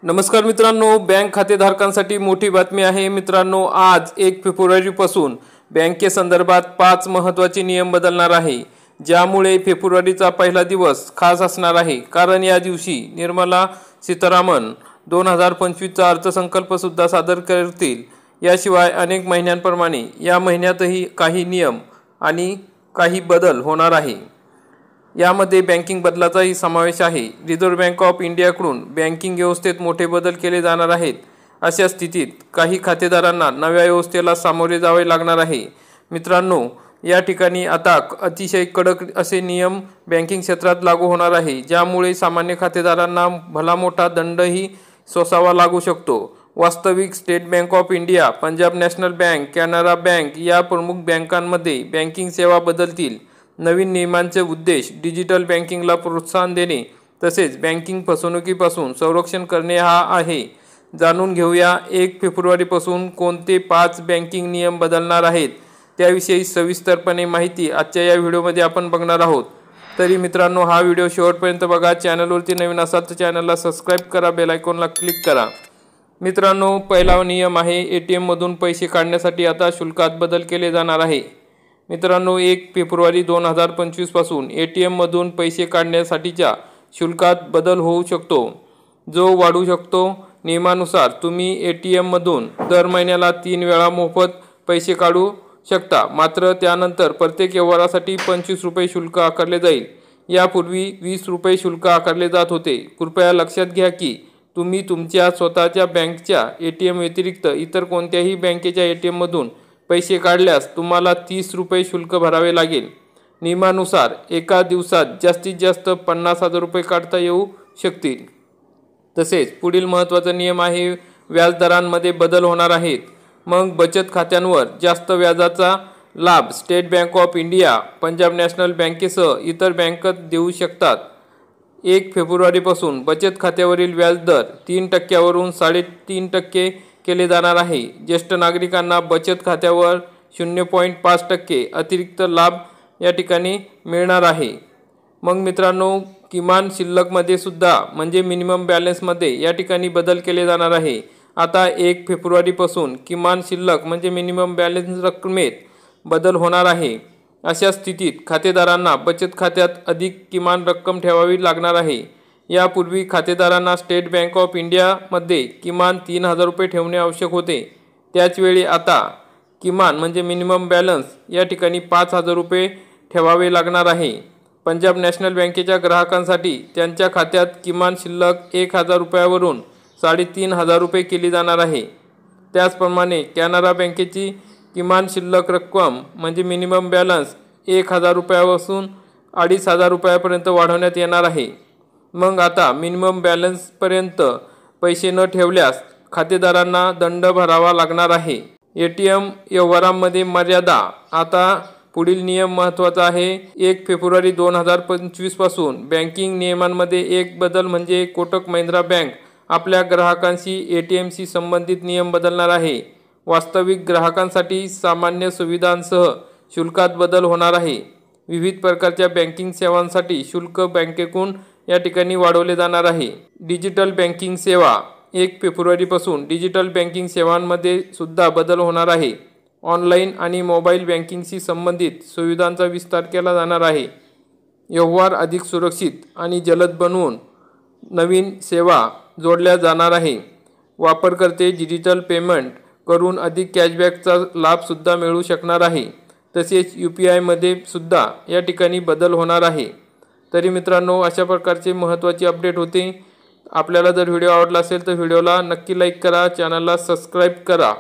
नमस्कार मित्रांनो, बँक खातेधारकांसाठी मोठी बातमी आहे। मित्रांनो, आज 1 फेब्रुवारीपासून बँकेसंदर्भात 5 महत्त्वाचे नियम बदलणार आहे, ज्यामुळे फेब्रुवारीचा पहिला दिवस खास असणार आहे। कारण या दिवशी निर्मला सीतारामन 2025चा अर्थसंकल्प सुद्धा सादर करतील। याशिवाय अनेक महिन्यांप्रमाणे या महिन्यातही काही नियम आणि काही बदल होणार आहे। यामध्ये बँकिंग बदलाचाही समावेश आहे। रिझर्व्ह बँक ऑफ इंडियाकडून बँकिंग व्यवस्थेत मोठे बदल केले जाणार आहेत। अशा स्थितीत काही खातेदारांना नव्या व्यवस्थेला सामोरे जावे लागणार आहे। मित्रांनो, या ठिकाणी आता अतिशय कडक असे नियम बँकिंग क्षेत्रात लागू होणार आहे, ज्यामुळे सामान्य खातेदारांना भला मोठा दंडही सोसावा लागू शकतो। वास्तविक state bank of India, Punjab national bank, Canara bank या प्रमुख बँकांमध्ये बँकिंग सेवा बदलतील। नवीन नियमांचे उद्देश डिजिटल बँकिंगला प्रोत्साहन देणे तसेच बँकिंग फसवणुकीपासून संरक्षण करणे हा आहे। जाणून घेऊया 1 फेब्रुवारीपासून कोणते 5 बँकिंग नियम बदलणार आहेत, त्याविषयी सविस्तरपणे माहिती आजच्या या व्हिडिओमध्ये आपण बघणार आहोत। तरी मित्रांनो, हा व्हिडिओ शेवटपर्यंत बघा। चॅनलवरती नवीन असाल तर चॅनलला सबस्क्राईब करा, बेल आयकॉनला क्लिक करा। मित्रांनो, पहिला नियम आहे ATM मधून पैसे काढण्यासाठी आता शुल्कात बदल केले जाणार आहे। मित्रांनो, 1 फेब्रुवारी 2025 पासून ATM मधून पैसे काढण्यासाठीच्या शुल्कात बदल होऊ शकतो, जो वाढू शकतो। नियमानुसार तुम्ही ATM मधून दर महिन्याला 3 वेळा मोफत पैसे काढू शकता। मात्र त्यानंतर प्रत्येक व्यवहारासाठी 25 रुपये शुल्क आकारले जाईल। यापूर्वी 20 रुपये शुल्क आकारले जात होते। कृपया लक्षात घ्या की तुम्ही तुमच्या स्वतःच्या बँकेच्या ATM व्यतिरिक्त इतर कोणत्याही बँकेच्या ATM मधून पैसे काढल्यास तुम्हाला 30 रुपये शुल्क भरावे लागेल। नियमानुसार एका दिवसात जास्तीत जास्त 50,000 रुपये काढता येऊ शकतील। तसेच पुढील महत्त्वाचा नियम आहे व्याजदरांमध्ये बदल होणार आहेत। मग बचत खात्यांवर जास्त व्याजाचा लाभ state bank of India, Punjab national बँकेसह इतर बँका देऊ शकतात। 1 फेब्रुवारीपासून बचत खात्यावरील व्याजदर 3% वरून 3.5% केले जाणार आहे। ज्येष्ठ नागरिकांना बचत खात्यावर 0.5% अतिरिक्त लाभ या ठिकाणी मिळणार आहे। मग मित्रांनो, किमान शिल्लकमध्ये सुद्धा म्हणजे मिनिमम बॅलन्समध्ये या ठिकाणी बदल केले जाणार आहे। आता 1 फेब्रुवारीपासून किमान शिल्लक म्हणजे मिनिमम बॅलन्स रकमेत बदल होणार आहे। अशा स्थितीत खातेदारांना बचत खात्यात अधिक किमान रक्कम ठेवावी लागणार आहे। यापूर्वी खातेदारांना स्टेट बँक ऑफ इंडियामध्ये किमान 3,000 रुपये ठेवणे आवश्यक होते। त्याचवेळी आता किमान म्हणजे मिनिमम बॅलन्स या ठिकाणी 5,000 रुपये ठेवावे लागणार आहे। पंजाब नॅशनल बँकेच्या ग्राहकांसाठी त्यांच्या खात्यात किमान शिल्लक 1,000 रुपयावरून 3,500 रुपये केली जाणार आहे। त्याचप्रमाणे कॅनरा बँकेची किमान शिल्लक रक्कम म्हणजे मिनिमम बॅलन्स 1,000 रुपयापासून 2,500 रुपयापर्यंत वाढवण्यात येणार आहे। मग आता मिनिमम बॅलन्सपर्यंत पैसे न ठेवल्यास खातेदारांना दंड भरावा लागणार आहे। ATM व्यवहारांमध्ये मर्यादा। आता पुढील नियम महत्त्वाचा आहे। 1 फेब्रुवारी 2025 पासून बँकिंग नियमांमध्ये एक बदल म्हणजे कोटक महिंद्रा बँक आपल्या ग्राहकांशी ATMशी संबंधित नियम बदलणार आहे। वास्तविक ग्राहकांसाठी सामान्य सुविधांसह शुल्कात बदल होणार आहे। विविध प्रकारच्या बँकिंग सेवांसाठी शुल्क बँकेकडून या ठिकाणी वाढवले जाणार आहे। डिजिटल बँकिंग सेवा 1 फेब्रुवारीपासून डिजिटल बँकिंग सेवांमध्ये सुद्धा बदल होणार आहे। ऑनलाईन आणि मोबाईल बँकिंगशी संबंधित सुविधांचा विस्तार केला जाणार आहे। व्यवहार अधिक सुरक्षित आणि जलद बनवून नवीन सेवा जोडल्या जाणार आहे। वापरकर्ते डिजिटल पेमेंट करून अधिक कॅशबॅकचा लाभसुद्धा मिळू शकणार आहे। तसेच UPI मध्ये सुद्धा या ठिकाणी बदल होणार आहे। तरी मित्रांनो, अशा प्रकारचे महत्त्वाचे अपडेट होते। आपल्याला जर व्हिडिओ आवडला असेल तर व्हिडिओला नक्की लाईक करा, चॅनलला सबस्क्राईब करा।